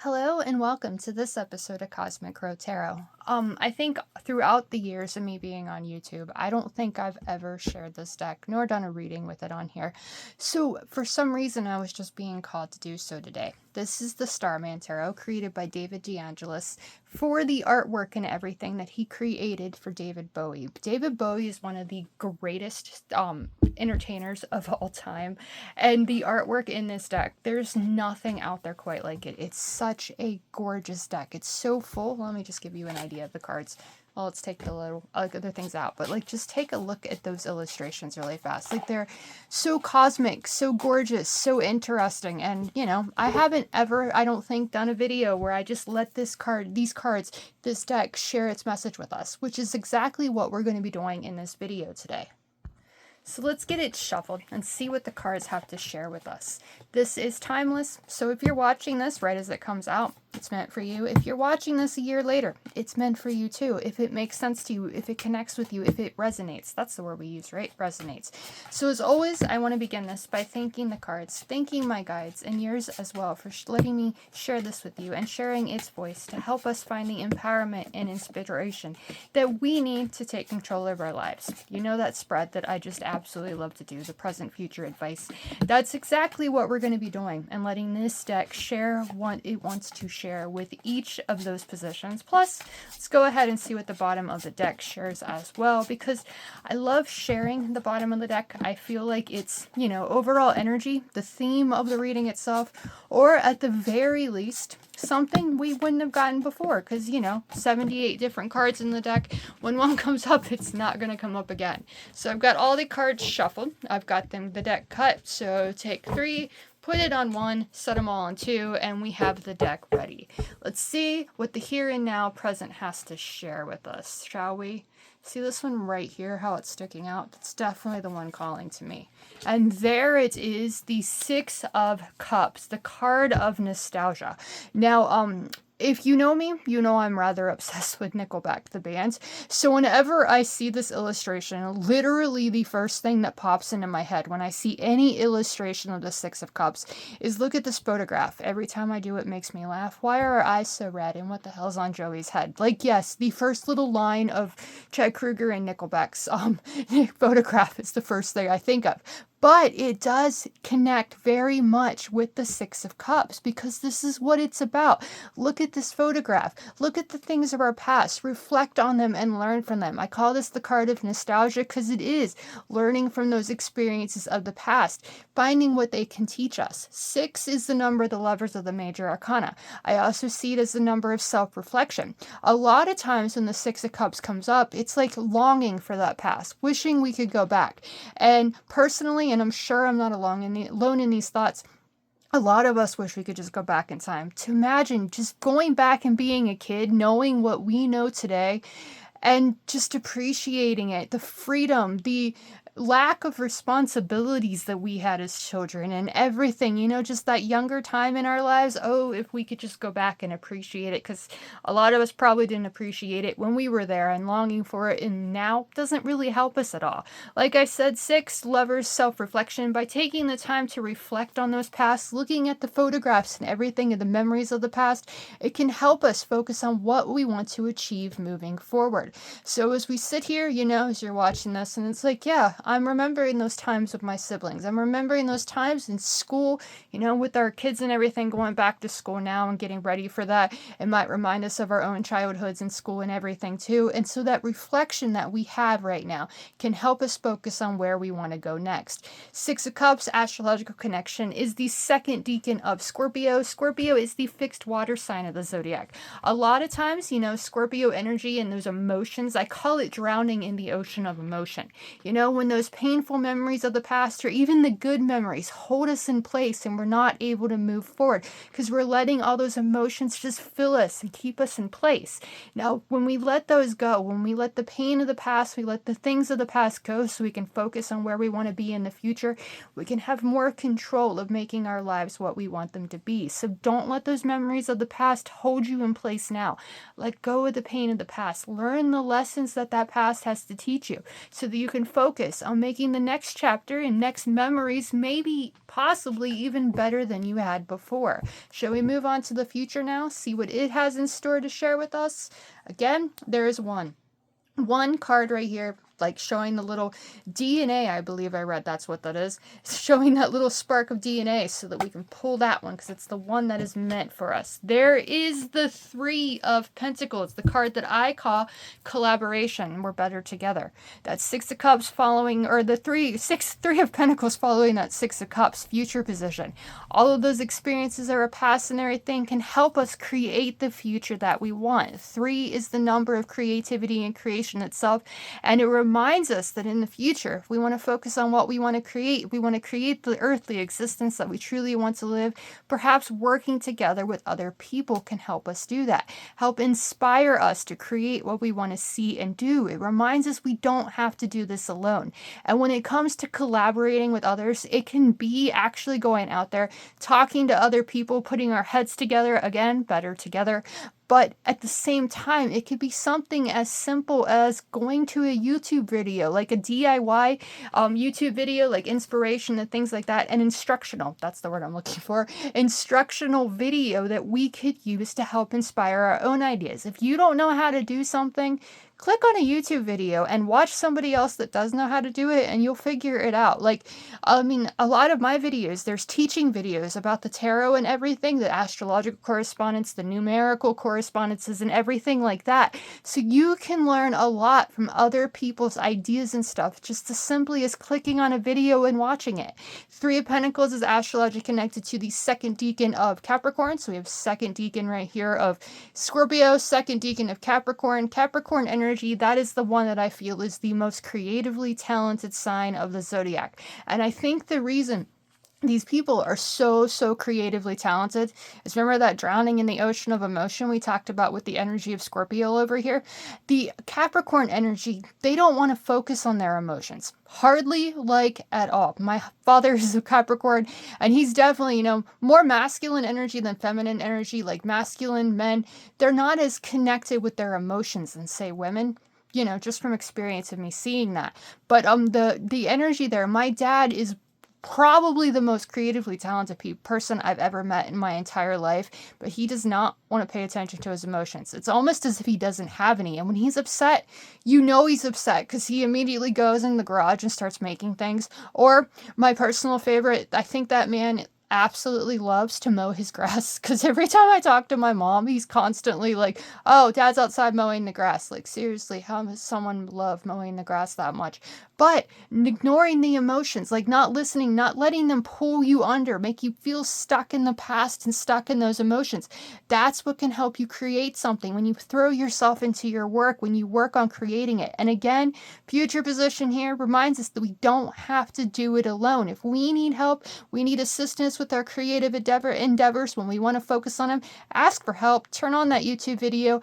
Hello and welcome to this episode of Cosmic Crow Tarot. I think throughout the years of me being on YouTube, I don't think I've ever shared this deck nor done a reading with it on here. So for some reason, I was just being called to do so today. This is the Starman Tarot created by David DeAngelis for the artwork and everything that he created for David Bowie. David Bowie is one of the greatest entertainers of all time, and the artwork in this deck, there's nothing out there quite like it. It's such a gorgeous deck. It's so full. Let me just give you an idea of the cards. Well, let's take the little other things out, but just take a look at those illustrations really fast. They're so cosmic, so gorgeous, so interesting. And I haven't ever, I don't think, done a video where I just let these cards, this deck share its message with us, which is exactly what we're going to be doing in this video today. So let's get it shuffled and see what the cards have to share with us. This is timeless, so if you're watching this right as it comes out, it's meant for you. If you're watching this a year later, it's meant for you too. If it makes sense to you, if it connects with you, if it resonates. That's the word we use, right? Resonates. So as always, I want to begin this by thanking the cards, thanking my guides, and yours as well for letting me share this with you and sharing its voice to help us find the empowerment and inspiration that we need to take control of our lives. You know that spread that I just absolutely love to do, the present future advice. That's exactly what we're going to be doing and letting this deck share what it wants to share with each of those positions. Plus, let's go ahead and see what the bottom of the deck shares as well, because I love sharing the bottom of the deck. I feel like it's, overall energy, the theme of the reading itself, or at the very least, something we wouldn't have gotten before, because 78 different cards in the deck. When one comes up, it's not going to come up again. So I've got all the cards shuffled. I've got the deck cut. So take 3, put it on 1, set them all on 2, and we have the deck ready. Let's see what the here and now present has to share with us, shall we? See this one right here, how it's sticking out? It's definitely the one calling to me. And there it is, the 6 of Cups, the card of nostalgia. Now, if you know me, you know I'm rather obsessed with Nickelback, the band. So whenever I see this illustration, literally the first thing that pops into my head when I see any illustration of the 6 of Cups is look at this photograph. Every time I do, it makes me laugh. Why are our eyes so red? And what the hell's on Joey's head? Yes, the first little line of Chad Kroeger and Nickelback's photograph is the first thing I think of. But it does connect very much with the 6 of Cups, because this is what it's about. Look at this photograph. Look at the things of our past. Reflect on them and learn from them. I call this the card of nostalgia because it is learning from those experiences of the past, finding what they can teach us. 6 is the number of the lovers of the major arcana. I also see it as the number of self-reflection. A lot of times when the 6 of Cups comes up, it's like longing for that past, wishing we could go back. And personally, and I'm sure I'm not alone in these thoughts, a lot of us wish we could just go back in time. To imagine just going back and being a kid, knowing what we know today, and just appreciating it, the freedom, the lack of responsibilities that we had as children and everything, just that younger time in our lives. Oh, if we could just go back and appreciate it, because a lot of us probably didn't appreciate it when we were there, and longing for it and now doesn't really help us at all. Like I said, 6, lovers, self-reflection. By taking the time to reflect on those past, looking at the photographs and everything and the memories of the past, it can help us focus on what we want to achieve moving forward. So as we sit here, as you're watching this, and it's like, yeah, I'm remembering those times with my siblings. I'm remembering those times in school, with our kids and everything, going back to school now and getting ready for that. It might remind us of our own childhoods in school and everything too. And so that reflection that we have right now can help us focus on where we want to go next. 6 of Cups, astrological connection, is the second decan of Scorpio. Scorpio is the fixed water sign of the zodiac. A lot of times, Scorpio energy and those emotions, I call it drowning in the ocean of emotion. When those painful memories of the past, or even the good memories, hold us in place and we're not able to move forward because we're letting all those emotions just fill us and keep us in place. Now, when we let those go, when we let the pain of the past, we let the things of the past go so we can focus on where we want to be in the future, we can have more control of making our lives what we want them to be. So don't let those memories of the past hold you in place now. Let go of the pain of the past. Learn the lessons that past has to teach you so that you can focus focus on making the next chapter and next memories maybe possibly even better than you had before. Shall we move on to the future now? See what it has in store to share with us? Again, there is one card right here, like showing the little DNA, I believe I read that's what that is. It's showing that little spark of DNA so that we can pull that one because it's the one that is meant for us. There is the Three of Pentacles, the card that I call collaboration. We're better together. That Six of Cups following, or the Three of Pentacles following that Six of Cups, future position. All of those experiences of our past and everything can help us create the future that we want. 3 is the number of creativity and creation itself, and it reminds us that in the future, if we want to focus on what we want to create, we want to create the earthly existence that we truly want to live, perhaps working together with other people can help us do that, help inspire us to create what we want to see and do. It reminds us we don't have to do this alone. And when it comes to collaborating with others, it can be actually going out there, talking to other people, putting our heads together, again, better together. But at the same time, it could be something as simple as going to a YouTube video, like a DIY YouTube video, like inspiration and things like that, and instructional, that's the word I'm looking for, instructional video that we could use to help inspire our own ideas. If you don't know how to do something, click on a YouTube video and watch somebody else that does know how to do it and you'll figure it out. Like, I mean, a lot of my videos, there's teaching videos about the tarot and everything, the astrological correspondence, the numerical correspondences and everything like that. So you can learn a lot from other people's ideas and stuff just as simply as clicking on a video and watching it. 3 of Pentacles is astrologically connected to the second decan of Capricorn. So we have second decan right here of Scorpio, second decan of Capricorn. Capricorn energy, that is the one that I feel is the most creatively talented sign of the zodiac. And I think the reason these people are so creatively talented is, remember that drowning in the ocean of emotion we talked about with the energy of Scorpio over here? The Capricorn energy, they don't want to focus on their emotions. Hardly, like, at all. My father is a Capricorn, and he's definitely, more masculine energy than feminine energy. Like, masculine men, they're not as connected with their emotions than, say, women. Just from experience of me seeing that. But the energy there, my dad is probably the most creatively talented person I've ever met in my entire life, but he does not want to pay attention to his emotions. It's almost as if he doesn't have any. And when he's upset, he's upset because he immediately goes in the garage and starts making things. Or my personal favorite, I think that man absolutely loves to mow his grass, because every time I talk to my mom, he's constantly like, oh, dad's outside mowing the grass. Like, seriously, how does someone love mowing the grass that much? But ignoring the emotions, like not listening, not letting them pull you under, make you feel stuck in the past and stuck in those emotions. That's what can help you create something when you throw yourself into your work, when you work on creating it. And again, future position here reminds us that we don't have to do it alone. If we need help, we need assistance with our creative endeavors, when we want to focus on them, ask for help, turn on that YouTube video,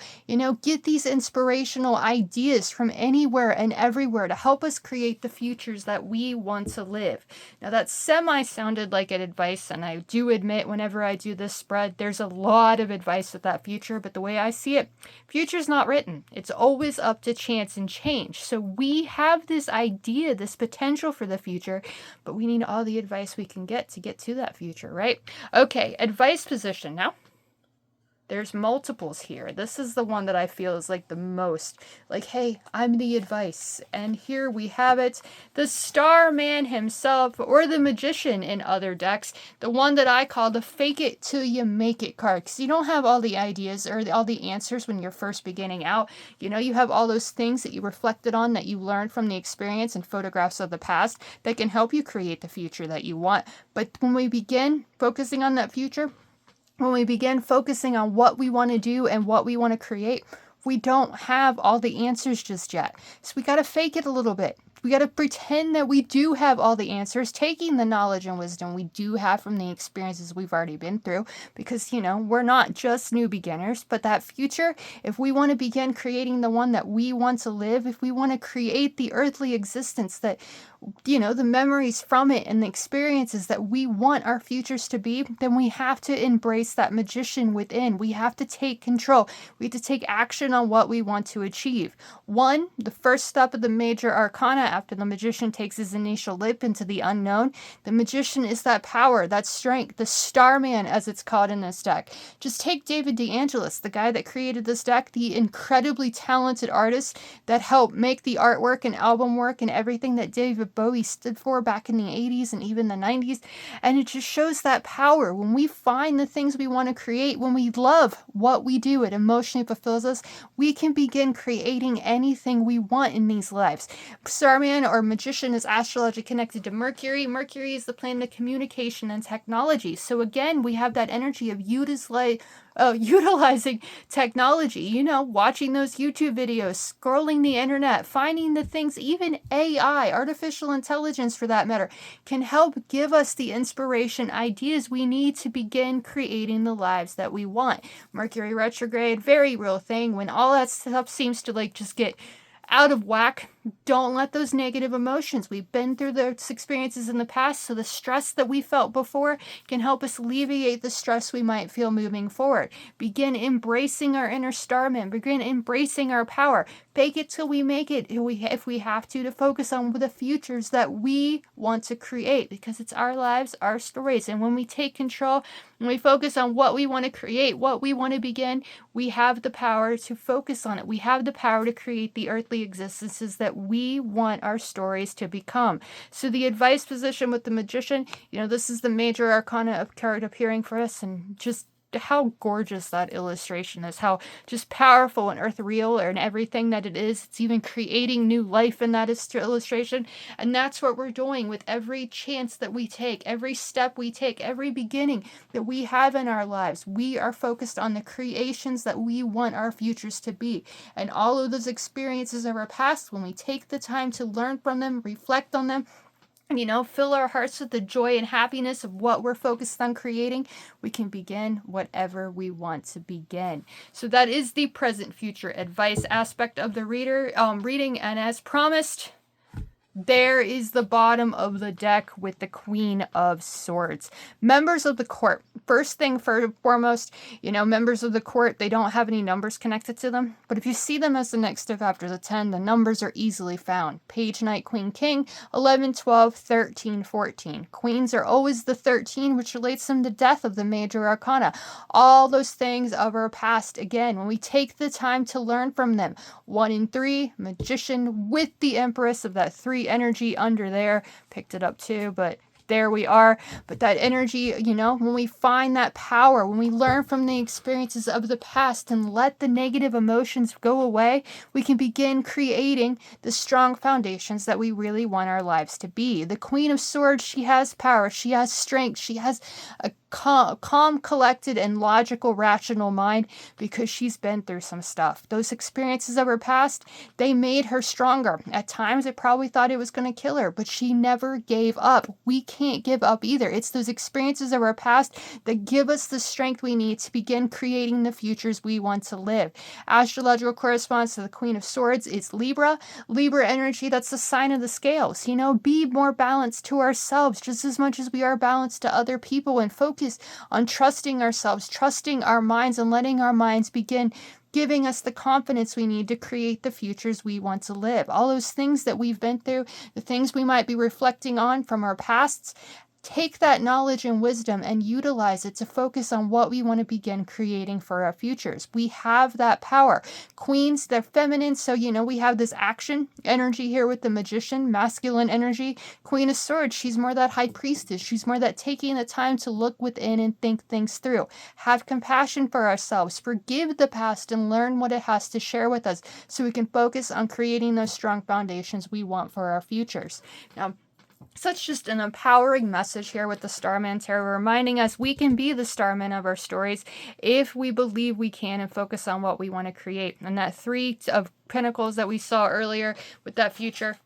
get these inspirational ideas from anywhere and everywhere to help us create the futures that we want to live. Now that sounded like an advice, and I do admit whenever I do this spread, there's a lot of advice with that future, but the way I see it, future's not written. It's always up to chance and change. So we have this idea, this potential for the future, but we need all the advice we can get to that future, right? Okay, advice position now. There's multiples here. This is the one that I feel is like the most like, hey, I'm the advice. And here we have it. The Starman himself, or the Magician in other decks. The one that I call the fake it till you make it card. Because you don't have all the ideas or all the answers when you're first beginning out. You have all those things that you reflected on, that you learned from the experience and photographs of the past that can help you create the future that you want. But when we begin focusing on that future, when we begin focusing on what we want to do and what we want to create, we don't have all the answers just yet. So we got to fake it a little bit. We got to pretend that we do have all the answers, taking the knowledge and wisdom we do have from the experiences we've already been through, because, we're not just new beginners, but that future, if we want to begin creating the one that we want to live, if we want to create the earthly existence that, the memories from it and the experiences that we want our futures to be, then we have to embrace that magician within. We have to take control. We have to take action on what we want to achieve. 1, the first step of the major arcana after the magician takes his initial leap into the unknown. The magician is that power, that strength, the Starman as it's called in this deck. Just take David DeAngelis, the guy that created this deck, the incredibly talented artist that helped make the artwork and album work and everything that David Bowie stood for back in the 80s and even the 90s. And it just shows that power. When we find the things we want to create, when we love what we do, it emotionally fulfills us, we can begin creating anything we want in these lives. Starman or magician is astrologically connected to Mercury. Mercury is the planet of communication and technology. So again, we have that energy of utilizing technology, watching those YouTube videos, scrolling the internet, finding the things, even AI, artificial intelligence for that matter, can help give us the inspiration, ideas we need to begin creating the lives that we want. Mercury retrograde, very real thing. When all that stuff seems to just get out of whack, don't let those negative emotions. We've been through those experiences in the past, so the stress that we felt before can help us alleviate the stress we might feel moving forward. Begin embracing our inner Starman. Begin embracing our power. Fake it till we make it, if we have to focus on the futures that we want to create, because it's our lives, our stories. And when we take control, when we focus on what we want to create, what we want to begin, we have the power to focus on it. We have the power to create the earthly existences that we want our stories to become. So the advice position with the magician, this is the major arcana of card appearing for us, and just how gorgeous that illustration is, how just powerful and earthreal and everything that it is. It's even creating new life in that illustration. And that's what we're doing with every chance that we take, every step we take, every beginning that we have in our lives. We are focused on the creations that we want our futures to be. And all of those experiences of our past, when we take the time to learn from them, reflect on them, fill our hearts with the joy and happiness of what we're focused on creating, we can begin whatever we want to begin. So that is the present future advice aspect of the reading. And as promised, there is the bottom of the deck with the Queen of Swords. Members of the court. First thing foremost, members of the court, they don't have any numbers connected to them. But if you see them as the next step after the 10, the numbers are easily found. Page, Knight, Queen, King, 11, 12, 13, 14. Queens are always the 13, which relates them to death of the major arcana. All those things of our past, again, when we take the time to learn from them. 1 and 3, magician with the Empress of that 3 energy under there. Picked it up too, but there we are. But that energy, when we find that power, when we learn from the experiences of the past and let the negative emotions go away, we can begin creating the strong foundations that we really want our lives to be. The Queen of Swords, she has power, she has strength, she has a calm, collected, and logical, rational mind because she's been through some stuff. Those experiences of her past, they made her stronger. At times, it probably thought it was going to kill her, but she never gave up. We can't give up either. It's those experiences of our past that give us the strength we need to begin creating the futures we want to live. Astrological corresponds to the Queen of Swords. It's Libra. Libra energy, that's the sign of the scales. Be more balanced to ourselves just as much as we are balanced to other people, and focus on trusting ourselves, trusting our minds, and letting our minds begin giving us the confidence we need to create the futures we want to live. All those things that we've been through, the things we might be reflecting on from our pasts, take that knowledge and wisdom and utilize it to focus on what we want to begin creating for our futures. We have that power. Queens, they're feminine, so we have this action energy here with the magician, masculine energy. Queen of Swords, she's more that high priestess. She's more that taking the time to look within and think things through. Have compassion for ourselves. Forgive the past and learn what it has to share with us so we can focus on creating those strong foundations we want for our futures. Now, such just an empowering message here with the Starman Tarot, reminding us we can be the Starman of our stories if we believe we can and focus on what we want to create. And that 3 of Pentacles that we saw earlier with that future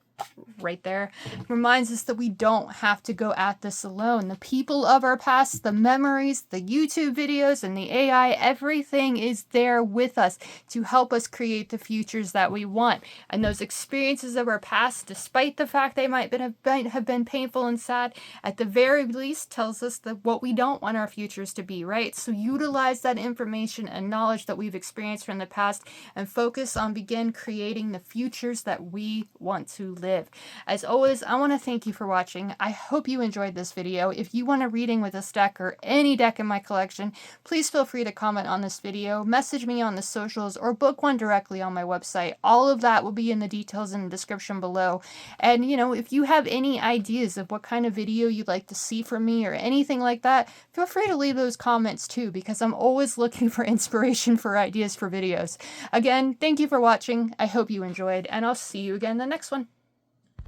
right there reminds us that we don't have to go at this alone. The people of our past, the memories, the YouTube videos, and the AI, everything is there with us to help us create the futures that we want. And those experiences of our past, despite the fact they might have been painful and sad, at the very least tells us that what we don't want our futures to be, right? So utilize that information and knowledge that we've experienced from the past and focus on begin creating the futures that we want to live live. As always, I want to thank you for watching. I hope you enjoyed this video. If you want a reading with this deck or any deck in my collection, please feel free to comment on this video, message me on the socials, or book one directly on my website. All of that will be in the details in the description below. And if you have any ideas of what kind of video you'd like to see from me or anything like that, feel free to leave those comments too, because I'm always looking for inspiration for ideas for videos. Again, thank you for watching. I hope you enjoyed, and I'll see you again in the next one.